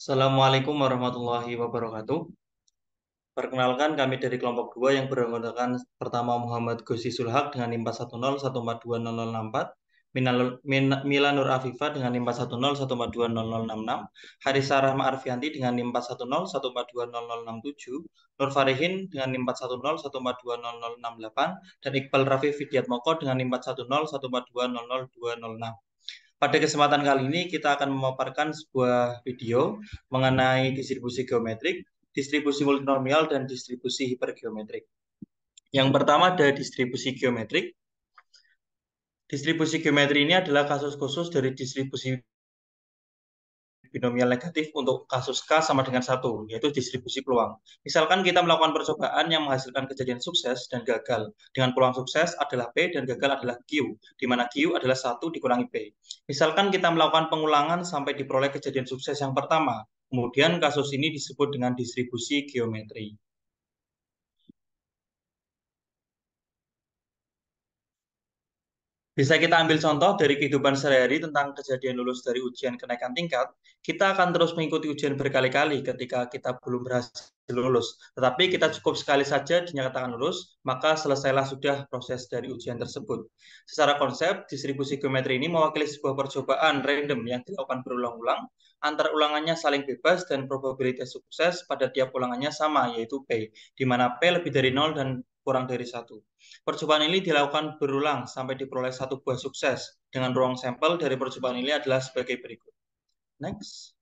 Assalamualaikum warahmatullahi wabarakatuh. Perkenalkan kami dari kelompok 2 yang beranggotakan pertama Muhammad Gosi Sulhak dengan NIM 41014200064, Mila Nur Afifah dengan NIM 410142066, Harisa Rahma Arfianti dengan NIM 410142067, Nur Farihin dengan NIM 410142068, dan Iqbal Rafi Fidiatmoko dengan NIM 41014200206. Pada kesempatan kali ini kita akan memaparkan sebuah video mengenai distribusi geometrik, distribusi multinomial, dan distribusi hipergeometrik. Yang pertama ada distribusi geometrik. Distribusi geometri ini adalah kasus khusus dari distribusi binomial negatif untuk kasus K sama dengan 1, yaitu distribusi peluang. Misalkan kita melakukan percobaan yang menghasilkan kejadian sukses dan gagal. Dengan peluang sukses adalah P dan gagal adalah Q, di mana Q adalah 1 dikurangi P. Misalkan kita melakukan pengulangan sampai diperoleh kejadian sukses yang pertama. Kemudian kasus ini disebut dengan distribusi geometri. Bisa kita ambil contoh dari kehidupan sehari-hari tentang kejadian lulus dari ujian kenaikan tingkat. Kita akan terus mengikuti ujian berkali-kali ketika kita belum berhasil lulus. Tetapi kita cukup sekali saja dinyatakan lulus, maka selesailah sudah proses dari ujian tersebut. Secara konsep, distribusi geometri ini mewakili sebuah percobaan random yang dilakukan berulang-ulang, antar ulangannya saling bebas dan probabilitas sukses pada tiap ulangannya sama, yaitu P, di mana P lebih dari 0 dan kurang dari 1. Percobaan ini dilakukan berulang sampai diperoleh satu buah sukses. Dengan ruang sampel dari percobaan ini adalah sebagai berikut. Next.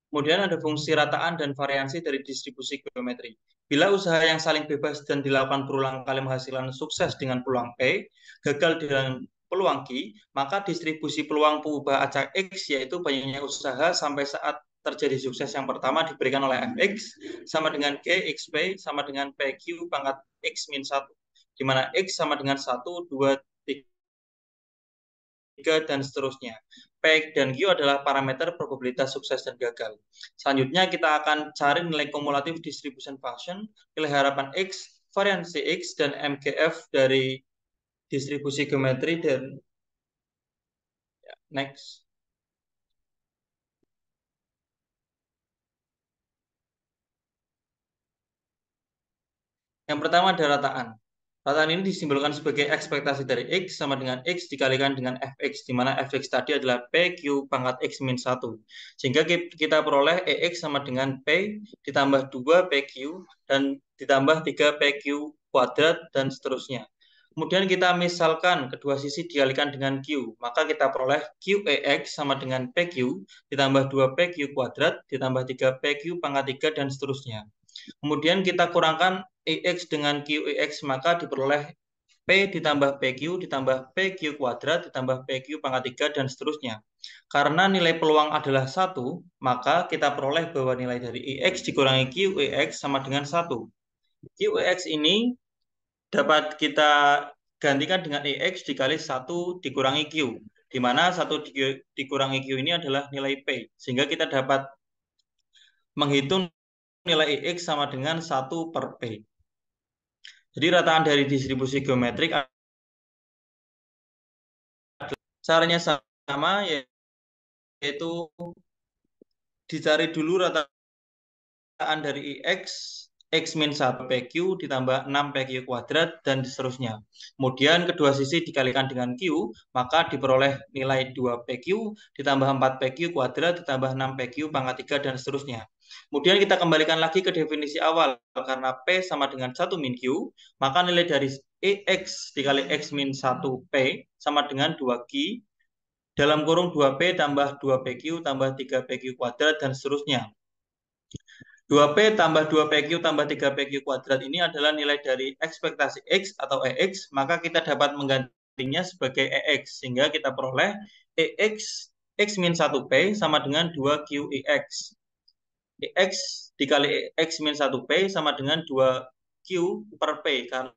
Kemudian ada fungsi rataan dan variansi dari distribusi geometri. Bila usaha yang saling bebas dan dilakukan berulang kali menghasilkan sukses dengan peluang P, gagal dengan peluang Q, maka distribusi peluang pengubah acak X, yaitu banyaknya usaha sampai saat terjadi sukses yang pertama diberikan oleh Fx sama dengan G XP sama dengan PQ pangkat X min 1, di mana X sama dengan 1, 2, 3, dan seterusnya. P dan Q adalah parameter probabilitas sukses dan gagal. Selanjutnya kita akan cari nilai kumulatif distribution function, nilai harapan X, variansi X, dan MGF dari distribusi geometri. Dan next. Yang pertama ada rataan. Rataan ini disimbolkan sebagai ekspektasi dari X sama dengan X dikalikan dengan Fx, di mana Fx tadi adalah PQ pangkat X min 1. Sehingga kita peroleh EX sama dengan P ditambah 2 PQ dan ditambah 3 PQ kuadrat dan seterusnya. Kemudian kita misalkan kedua sisi dikalikan dengan Q, maka kita peroleh QEX sama dengan PQ ditambah 2 PQ kuadrat ditambah 3 PQ pangkat 3 dan seterusnya. Kemudian kita kurangkan EX dengan QEX, maka diperoleh P ditambah PQ ditambah PQ kuadrat ditambah PQ pangkat 3 dan seterusnya. Karena nilai peluang adalah 1, maka kita peroleh bahwa nilai dari EX dikurangi QEX sama dengan 1. QEX ini dapat kita gantikan dengan EX dikali 1 dikurangi Q, di mana 1 dikurangi Q ini adalah nilai P. Sehingga kita dapat menghitung nilai EX sama dengan 1 per P. Jadi rataan dari distribusi geometrik caranya sama, yaitu dicari dulu rataan dari IX, X min 1 PQ ditambah 6 PQ kuadrat dan seterusnya. Kemudian kedua sisi dikalikan dengan Q, maka diperoleh nilai 2 PQ ditambah 4 PQ kuadrat ditambah 6 PQ pangkat 3 dan seterusnya. Kemudian kita kembalikan lagi ke definisi awal, karena P sama dengan 1 min Q, maka nilai dari EX dikali X min 1 P sama dengan 2 Q dalam kurung 2P tambah 2PQ tambah 3PQ kuadrat dan seterusnya. 2P tambah 2PQ tambah 3PQ kuadrat ini adalah nilai dari ekspektasi X atau EX, maka kita dapat menggantinya sebagai EX, sehingga kita peroleh EX X min 1P sama dengan 2QEX. EX dikali X min 1P sama dengan 2Q per P, karena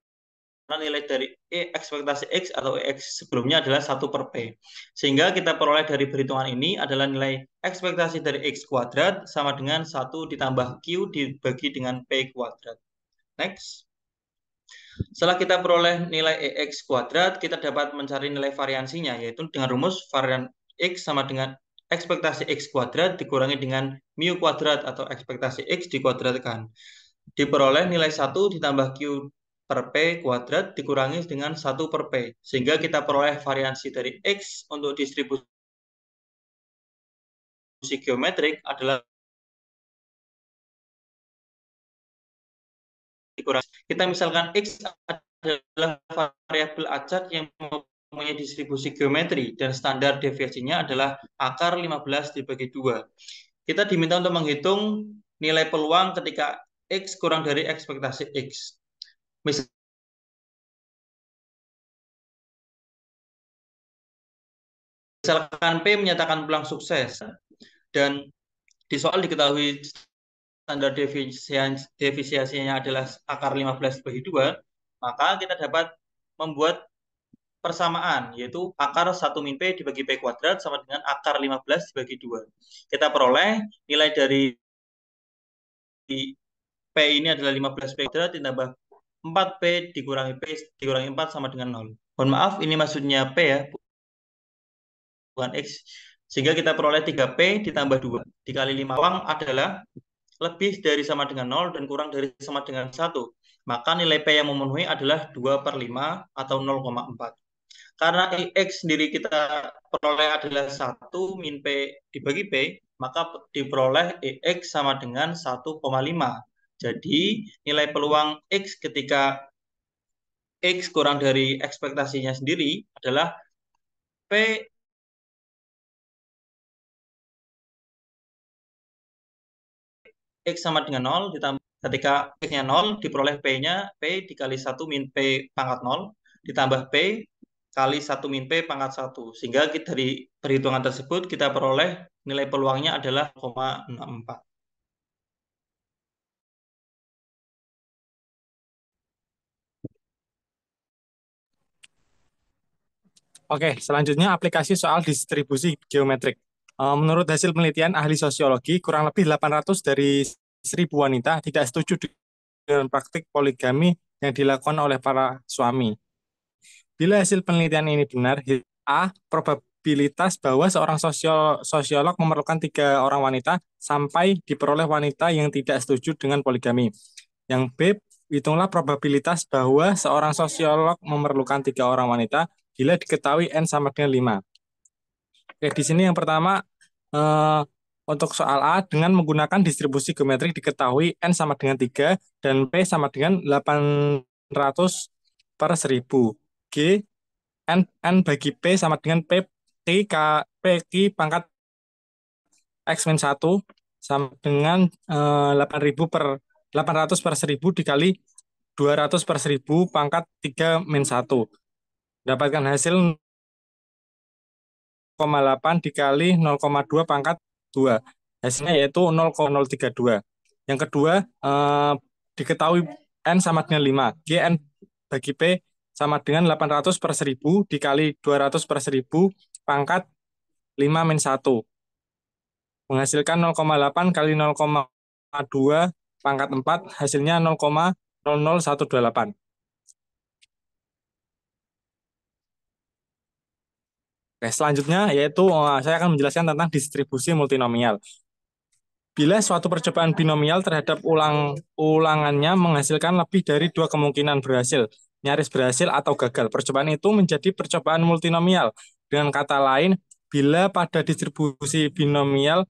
nilai dari ekspektasi X atau X sebelumnya adalah 1 per P. Sehingga kita peroleh dari perhitungan ini adalah nilai ekspektasi dari X kuadrat sama dengan 1 ditambah Q dibagi dengan P kuadrat. Next. Setelah kita peroleh nilai EX kuadrat, kita dapat mencari nilai variansinya, yaitu dengan rumus varian X sama dengan ekspektasi X kuadrat dikurangi dengan mu kuadrat atau ekspektasi X dikuadratkan. Diperoleh nilai 1 ditambah Q per P kuadrat dikurangi dengan 1 per P. Sehingga kita peroleh variansi dari X untuk distribusi geometrik adalah dikurangi. Kita misalkan X adalah variabel acak yang mempunyai distribusi geometri dan standar deviasinya adalah akar 15 dibagi 2. Kita diminta untuk menghitung nilai peluang ketika X kurang dari ekspektasi X. Misalkan P menyatakan peluang sukses dan di soal diketahui standar defisiasinya adalah akar 15 bagi 2, maka kita dapat membuat persamaan, yaitu akar 1 min P dibagi P kuadrat sama dengan akar 15 dibagi 2. Kita peroleh nilai dari P ini adalah 15 P kuadrat ditambah 4P dikurangi P dikurangi 4 sama dengan 0. Mohon maaf, ini maksudnya P ya, bukan X. Sehingga kita peroleh 3P ditambah 2 dikali 5 uang adalah lebih dari sama dengan 0 dan kurang dari sama dengan 1. Maka nilai P yang memenuhi adalah 2 per 5 atau 0,4. Karena X sendiri kita peroleh adalah 1 min P dibagi P, maka diperoleh X sama dengan 1,5. Jadi nilai peluang X ketika X kurang dari ekspektasinya sendiri adalah P X sama dengan 0 ditambah ketika X-nya 0 diperoleh P-nya P dikali 1 min P pangkat 0 ditambah P kali 1 min P pangkat 1. Sehingga dari perhitungan tersebut kita peroleh nilai peluangnya adalah 0,64. Oke, selanjutnya aplikasi soal distribusi geometrik. Menurut hasil penelitian ahli sosiologi, kurang lebih 800 dari 1.000 wanita tidak setuju dengan praktik poligami yang dilakukan oleh para suami. Bila hasil penelitian ini benar, A. Probabilitas bahwa seorang sosiolog memerlukan 3 orang wanita sampai diperoleh wanita yang tidak setuju dengan poligami. Yang B. Hitunglah probabilitas bahwa seorang sosiolog memerlukan 3 orang wanita bila diketahui N sama dengan 5. Oke, di sini yang pertama, eh, untuk soal A, dengan menggunakan distribusi geometrik diketahui N sama dengan 3 dan P sama dengan 800 per 1000. G, N bagi P sama dengan P Q pangkat X min 1 sama dengan 800 per 1000 dikali 200 per 1000 pangkat 3 min 1. Dapatkan hasil 0,8 dikali 0,2 pangkat 2. Hasilnya yaitu 0,032. Yang kedua, diketahui N sama dengan 5. Gn bagi P sama dengan 800 per 1000 dikali 200 per 1000 pangkat 5 min 1. Menghasilkan 0,8 kali 0,2 pangkat 4, hasilnya 0,00128. Oke, selanjutnya yaitu saya akan menjelaskan tentang distribusi multinomial. Bila suatu percobaan binomial terhadap ulangannya menghasilkan lebih dari 2 kemungkinan berhasil, nyaris berhasil atau gagal, percobaan itu menjadi percobaan multinomial. Dengan kata lain, bila pada distribusi binomial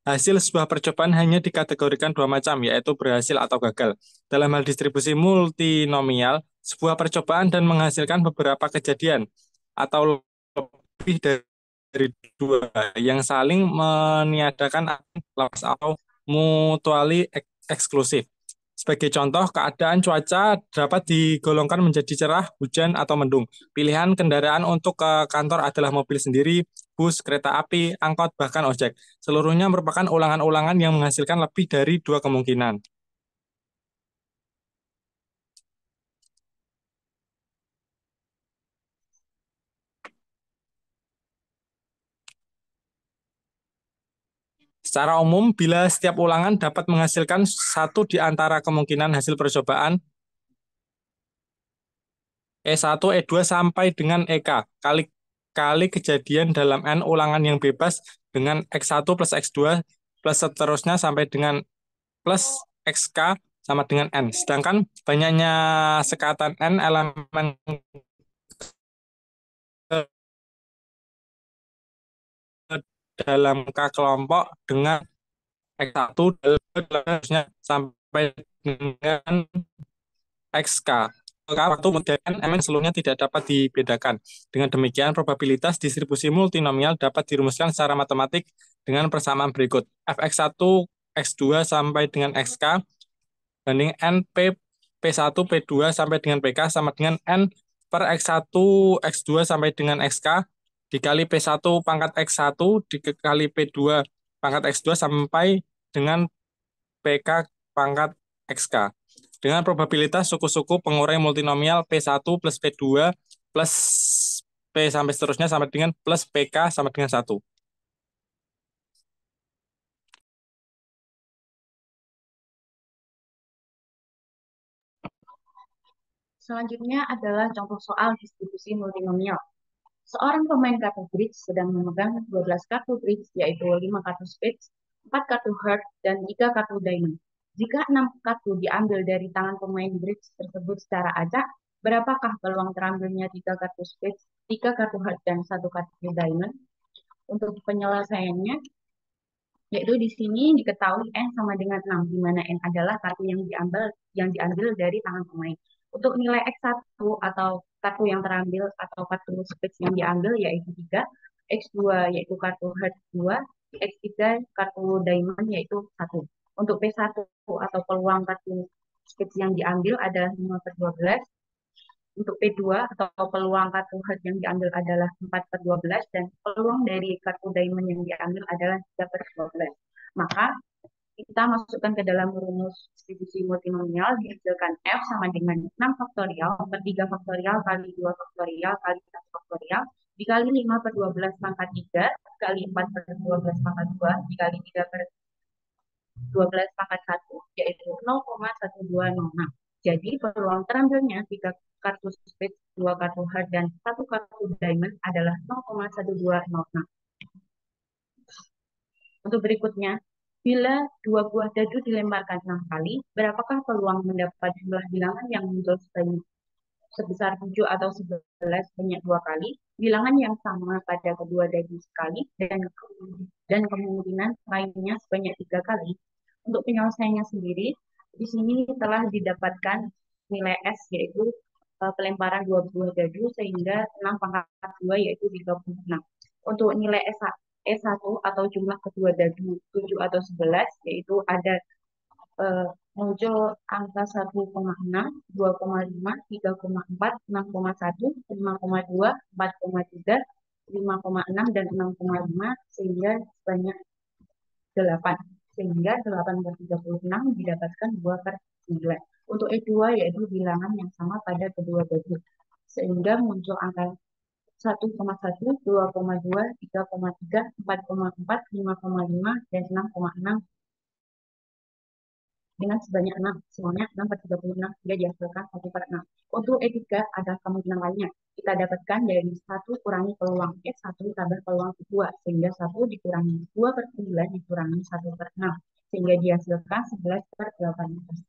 hasil sebuah percobaan hanya dikategorikan 2 macam, yaitu berhasil atau gagal. Dalam hal distribusi multinomial, sebuah percobaan dan menghasilkan beberapa kejadian atau lebih dari 2 yang saling meniadakan atau mutually eksklusif. Sebagai contoh, keadaan cuaca dapat digolongkan menjadi cerah, hujan, atau mendung. Pilihan kendaraan untuk ke kantor adalah mobil sendiri, bus, kereta api, angkot, bahkan ojek. Seluruhnya merupakan ulangan-ulangan yang menghasilkan lebih dari 2 kemungkinan. Secara umum, bila setiap ulangan dapat menghasilkan satu di antara kemungkinan hasil percobaan, E1, E2 sampai dengan EK. Kali kejadian dalam N ulangan yang bebas dengan X1 plus X2 plus seterusnya sampai dengan plus XK sama dengan N. Sedangkan banyaknya sekatan N elemen dalam K kelompok dengan X1 harusnya sampai dengan XK. Waktu kemudian elemen seluruhnya tidak dapat dibedakan. Dengan demikian, probabilitas distribusi multinomial dapat dirumuskan secara matematik dengan persamaan berikut. Fx1, X2 sampai dengan XK banding N P1, P2 sampai dengan PK sama dengan N per X1, X2 sampai dengan XK dikali P1 pangkat X1 dikali P2 pangkat X2 sampai dengan PK pangkat XK. Dengan probabilitas suku-suku pengurai multinomial P1 plus P2 plus P sampai seterusnya sama dengan plus PK sama dengan 1. Selanjutnya adalah contoh soal distribusi multinomial. Seorang pemain kartu bridge sedang memegang 12 kartu bridge, yaitu 5 kartu spades, 4 kartu heart, dan 3 kartu diamond. Jika 6 kartu diambil dari tangan pemain bridge tersebut secara acak, berapakah peluang terambilnya 3 kartu spades, 3 kartu heart, dan 1 kartu diamond? Untuk penyelesaiannya, yaitu di sini diketahui N sama dengan 6, di mana N adalah kartu yang diambil dari tangan pemain. Untuk nilai X1 atau kartu yang terambil atau kartu spades yang diambil yaitu 3, X2 yaitu kartu heart 2, X3 kartu diamond yaitu 1. Untuk P1 atau peluang kartu spades yang diambil adalah 5/12. Untuk P2 atau peluang kartu heart yang diambil adalah 4/12 dan peluang dari kartu diamond yang diambil adalah 3/12. Maka kita masukkan ke dalam rumus distribusi multinomial dihasilkan F sama dengan 6 faktorial per 3 faktorial kali 2 faktorial kali 1 faktorial dikali 5/12 pangkat 3 kali 4/12 pangkat 2 dikali 3/12 pangkat 1 yaitu 0,1206. Jadi peluang terambilnya 3 kartu spades, 2 kartu heart, dan 1 kartu diamond adalah 0,1206. Untuk berikutnya, bila dua buah dadu dilemparkan 6 kali, berapakah peluang mendapat jumlah bilangan yang muncul sebesar 7 atau 11 banyak 2 kali, bilangan yang sama pada kedua dadu sekali, dan kemungkinan lainnya sebanyak 3 kali. Untuk penyelesaiannya sendiri, di sini telah didapatkan nilai S, yaitu pelemparan dua buah dadu, sehingga 6 pangkat 2 yaitu 36. Untuk nilai S1 atau jumlah kedua dadu 7 atau 11, yaitu ada muncul angka 1,6, 2,5, 3,4, 6,1, 5,2, 4,3, 5,6, dan 6,5 sehingga sebanyak 8. Sehingga 8/36 didapatkan 2/9. Untuk E2 yaitu bilangan yang sama pada kedua dadu. Sehingga muncul angka 1,1, 2,2, 3,3, 4,4, 5,5, dan 6,6 dengan sebanyak 6, semuanya 6/36, hingga dihasilkan 1/6. Untuk E3 ada kemungkinan lainnya. Kita dapatkan dari 1 kurangi peluang S1 tambah peluang kedua, sehingga 1 dikurangi 2/9 dikurangi 1/6, sehingga dihasilkan 11/18.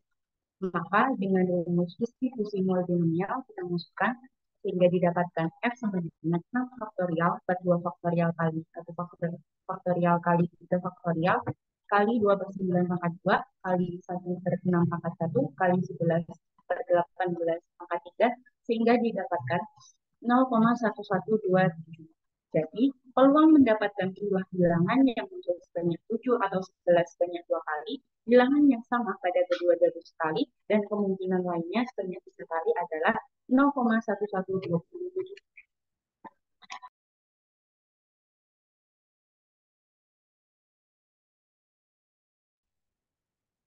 Maka dengan rumus distribusi multinomial kita masukkan sehingga didapatkan F sama dengan 6 faktorial per 2 faktorial kali 1 faktorial kali 3 faktorial kali 2/9 pangkat 2 kali 1/6 pangkat 1 kali 11/18 pangkat 3 sehingga didapatkan 0,1127. Jadi, peluang mendapatkan jumlah bilangan yang muncul sebanyak 7 atau 11 sebanyak 2 kali, bilangan yang sama pada kedua dadu sekali, dan kemungkinan lainnya sebanyak 3 kali adalah 0,1127.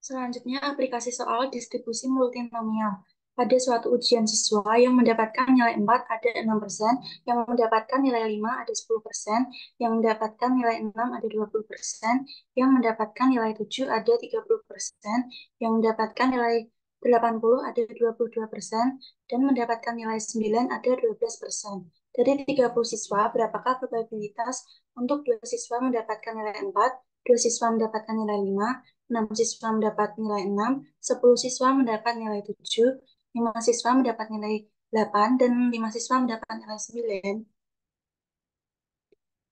Selanjutnya, aplikasi soal distribusi multinomial. Pada suatu ujian siswa yang mendapatkan nilai 4 ada 6%, yang mendapatkan nilai 5 ada 10%, yang mendapatkan nilai 6 ada 20%, yang mendapatkan nilai 7 ada 30%, yang mendapatkan nilai 80 ada 22%, dan mendapatkan nilai 9 ada 12%. Dari 30 siswa, berapakah probabilitas untuk 2 siswa mendapatkan nilai 4, 2 siswa mendapatkan nilai 5, 6 siswa mendapat nilai 6, 10 siswa mendapat nilai 7, 5 siswa mendapat nilai 8, dan 5 siswa mendapat nilai 9.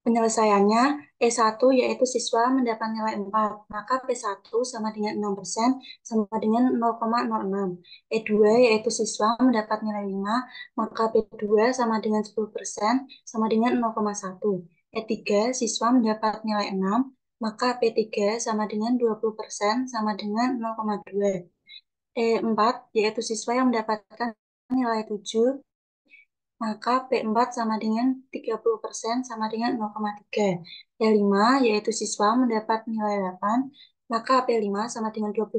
Penyelesaiannya, E1 yaitu siswa mendapat nilai 4, maka P1 sama dengan 6% sama dengan 0,06. E2 yaitu siswa mendapat nilai 5, maka P2 sama dengan 10% sama dengan 0,1. E3 siswa mendapat nilai 6, maka P3 sama dengan 20% sama dengan 0,2. E4 yaitu siswa yang mendapatkan nilai 7, maka P4 sama dengan 30% sama dengan 0,3. P5 yaitu siswa mendapat nilai 8, maka P5 sama dengan 22%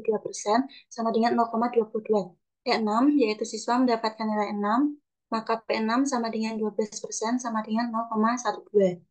sama dengan 0,22. P6 yaitu siswa mendapatkan nilai 6, maka P6 sama dengan 12% sama dengan 0,12.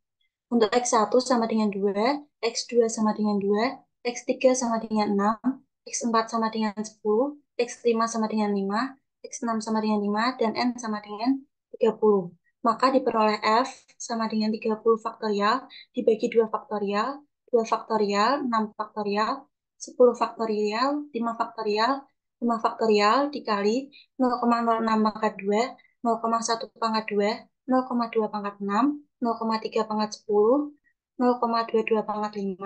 Untuk X1 sama dengan 2, X2 sama dengan 2, X3 sama dengan 6, X4 sama dengan 10, X5 sama dengan 5, X6 sama dengan 5, dan N sama dengan 30. Maka diperoleh F sama dengan 30 faktorial dibagi 2 faktorial, 2 faktorial, 6 faktorial, 10 faktorial, 5 faktorial, 5 faktorial dikali 0,06 pangkat 2, 0,1 pangkat 2, 0,2 pangkat 6, 0,3 pangkat 10, 0,22 pangkat 5,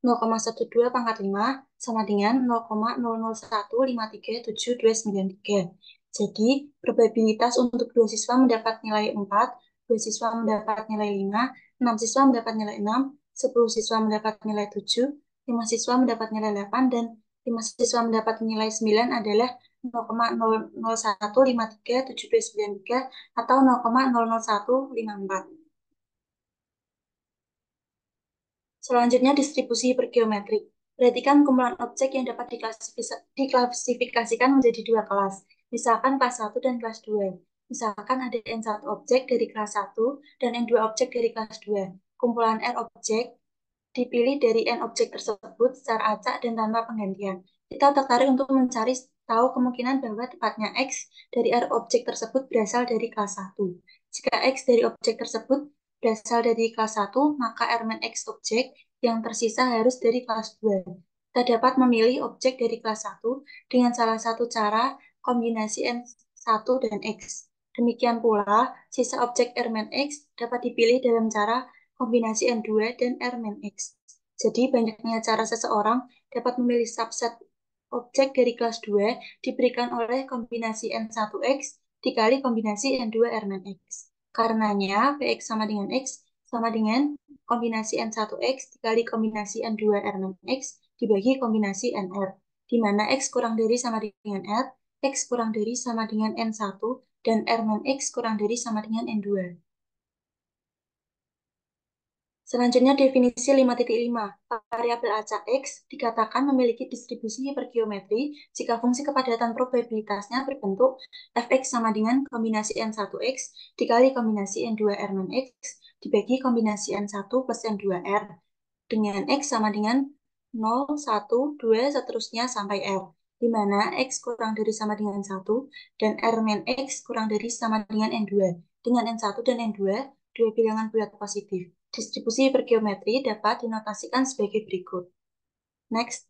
0,12 pangkat 5, sama dengan 0,00153729. Jadi, probabilitas untuk 2 siswa mendapat nilai 4, 2 siswa mendapat nilai 5, 6 siswa mendapat nilai 6, 10 siswa mendapat nilai 7, 5 siswa mendapat nilai 8, dan 5 siswa mendapat nilai 9 adalah 0,00153729 atau 0,00154. Selanjutnya, distribusi hipergeometrik. Perhatikan kumpulan objek yang dapat diklasifikasikan menjadi 2 kelas, misalkan kelas 1 dan kelas 2. Misalkan ada N1 objek dari kelas 1 dan N2 objek dari kelas 2. Kumpulan R objek dipilih dari N objek tersebut secara acak dan tanpa penggantian. Kita tertarik untuk mencari tahu kemungkinan bahwa tepatnya X dari R objek tersebut berasal dari kelas 1. Jika X dari objek tersebut berasal dari kelas 1, maka Rman X objek yang tersisa harus dari kelas 2. Kita dapat memilih objek dari kelas 1 dengan salah satu cara kombinasi N1 dan X. Demikian pula, sisa objek Rman X dapat dipilih dalam cara kombinasi N2 dan Rman X. Jadi, banyaknya cara seseorang dapat memilih subset objek dari kelas 2 diberikan oleh kombinasi N1X dikali kombinasi N2 Rman X. Karenanya, Px sama dengan X sama dengan kombinasi N1X dikali kombinasi N2 Rman X dibagi kombinasi NR, di mana X kurang dari sama dengan R, X kurang dari sama dengan N1, dan Rman X kurang dari sama dengan N2. Selanjutnya, definisi 5.5. Variabel acak X dikatakan memiliki distribusi hipergeometri jika fungsi kepadatan probabilitasnya berbentuk fx sama dengan kombinasi N1X dikali kombinasi N2 Rman X dibagi kombinasi N1 plus N2R dengan X sama dengan 0, 1, 2, seterusnya sampai R, di mana X kurang dari sama dengan 1 dan Rman X kurang dari sama dengan N2. Dengan N1 dan N2, dua bilangan bulat positif. Distribusi hipergeometri dapat dinotasikan sebagai berikut. Next.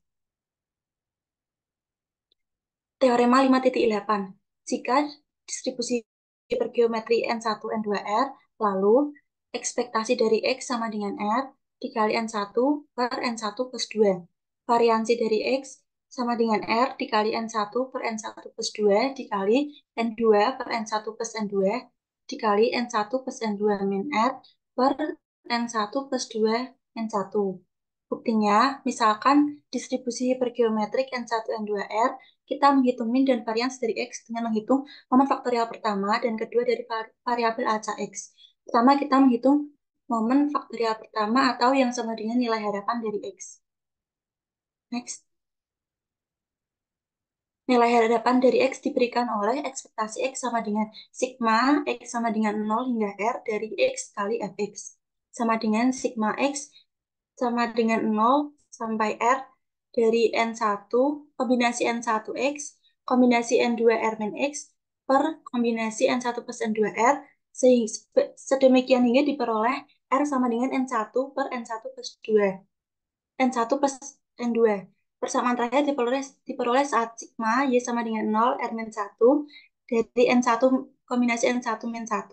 Teorema 5.8. Jika distribusi hipergeometri N1, N2R, lalu ekspektasi dari X sama dengan R dikali N1 per N1 plus 2. Variansi dari X sama dengan R dikali N1 per N1 plus 2 dikali N2 per N1 plus N2 dikali N1 plus N2 min R per N1 plus 2 N1. Buktinya, misalkan distribusi hipergeometrik N1, N2R, kita menghitung min dan varians dari X dengan menghitung momen faktorial pertama dan kedua dari variabel acak X. Pertama, kita menghitung momen faktorial pertama atau yang sama dengan nilai harapan dari X. Next. Nilai harapan dari X diberikan oleh ekspektasi X sama dengan sigma X sama dengan 0 hingga R dari X kali Fx. Sama dengan sigma X sama dengan 0 sampai R dari N1, kombinasi N1X kombinasi N2R min X per kombinasi N1 plus N2R, sedemikian hingga diperoleh R sama dengan N1 per N1 plus 2. N1 plus N2. Persamaan terakhir diperoleh saat sigma Y sama dengan 0 R min 1 dari N1 kombinasi N1 min 1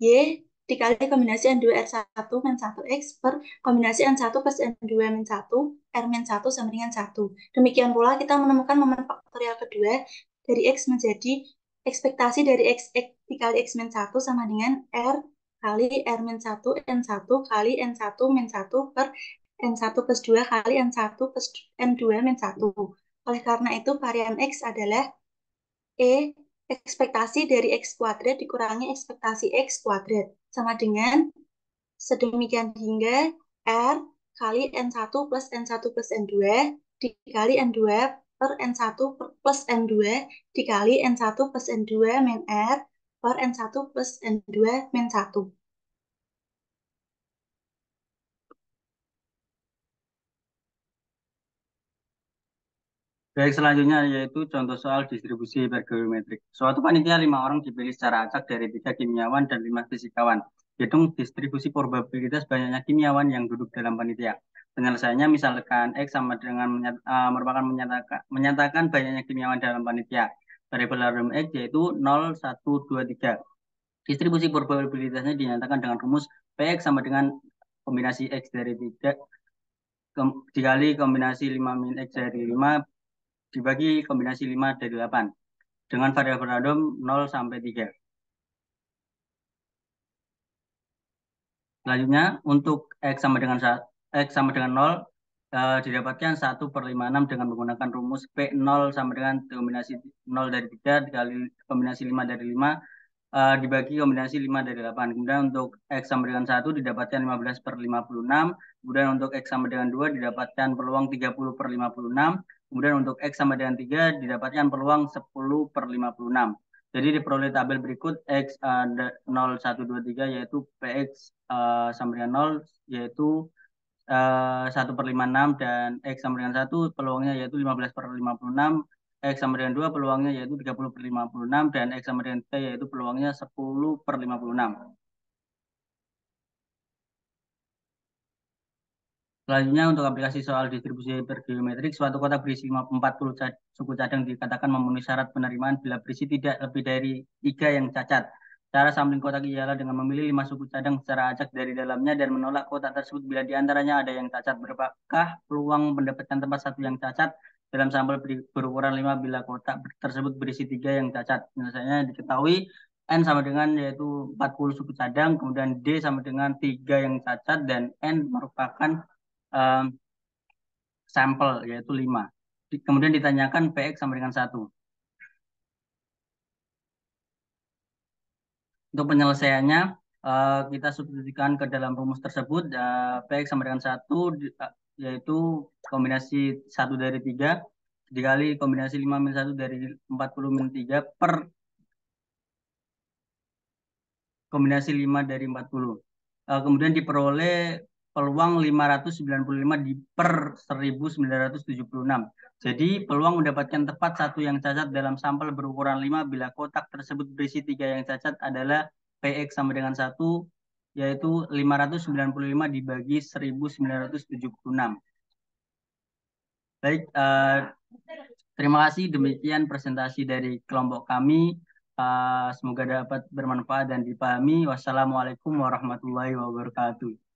Y dikali kombinasi N2R1 min 1X per kombinasi N1 plus N2 min 1 R min 1 sama dengan 1. Demikian pula kita menemukan momen faktorial kedua dari X menjadi ekspektasi dari X dikali X min 1 sama dengan R kali R min 1 N1 kali N1 min 1 per N1 plus 2 kali N1 plus N2 min 1. Oleh karena itu, varian X adalah E ekspektasi dari X kuadrat dikurangi ekspektasi X kuadrat. Sama dengan sedemikian hingga R kali N1 plus N1 plus N2 dikali N2 per N1 plus N2 dikali N1 plus N2 min R per N1 plus N2 min 1. Baik, selanjutnya yaitu contoh soal distribusi hipergeometrik. Suatu panitia 5 orang dipilih secara acak dari 3 kimiawan dan 5 fisikawan. Hitung distribusi probabilitas banyaknya kimiawan yang duduk dalam panitia. Penyelesaiannya misalkan X sama dengan merupakan menyatakan banyaknya kimiawan dalam panitia. Variabel random X yaitu 0, 1, 2, 3. Distribusi probabilitasnya dinyatakan dengan rumus Px sama dengan kombinasi X dari 3 dikali kombinasi 5 min X dari 5 dibagi kombinasi 5 dari 8 dengan variabel random 0 sampai 3. Selanjutnya untuk X sama dengan 0 didapatkan 1/56 dengan menggunakan rumus P0 sama dengan kombinasi 0 dari 3 dikali kombinasi 5 dari 5 dibagi kombinasi 5 dari 8. Kemudian untuk X sama dengan 1 didapatkan 15/56. Kemudian untuk X sama dengan 2 didapatkan peluang 30/56. Kemudian untuk X sama dengan 3 didapatkan peluang 10/56. Jadi diperoleh tabel berikut X 0, 1, 2, 3 yaitu PX sama dengan 0 yaitu 1/56 dan X sama dengan 1 peluangnya yaitu 15/56. X sama dengan 2 peluangnya yaitu 30/56 dan X sama dengan T yaitu peluangnya 10/56. Selanjutnya untuk aplikasi soal distribusi hipergeometrik, suatu kotak berisi 40 suku cadang dikatakan memenuhi syarat penerimaan bila berisi tidak lebih dari 3 yang cacat. Cara sampling kotak ialah dengan memilih 5 suku cadang secara acak dari dalamnya dan menolak kotak tersebut bila diantaranya ada yang cacat. Berapakah peluang mendapatkan tempat satu yang cacat dalam sampel berukuran 5 bila kotak tersebut berisi 3 yang cacat? Misalnya diketahui N sama dengan yaitu 40 suku cadang, kemudian D sama dengan 3 yang cacat, dan N merupakan sampel yaitu 5. Kemudian ditanyakan PX sama dengan 1. Untuk penyelesaiannya kita substitusikan ke dalam rumus tersebut. PX sama dengan 1 yaitu kombinasi 1 dari 3 dikali kombinasi 5 min 1 dari 40 min 3 per kombinasi 5 dari 40. Kemudian diperoleh peluang 595 per 1976. Jadi peluang mendapatkan tepat satu yang cacat dalam sampel berukuran 5 bila kotak tersebut berisi 3 yang cacat adalah PX sama dengan 1 yaitu 595 dibagi 1976. Baik, terima kasih. Demikian presentasi dari kelompok kami. Semoga dapat bermanfaat dan dipahami. Wassalamualaikum warahmatullahi wabarakatuh.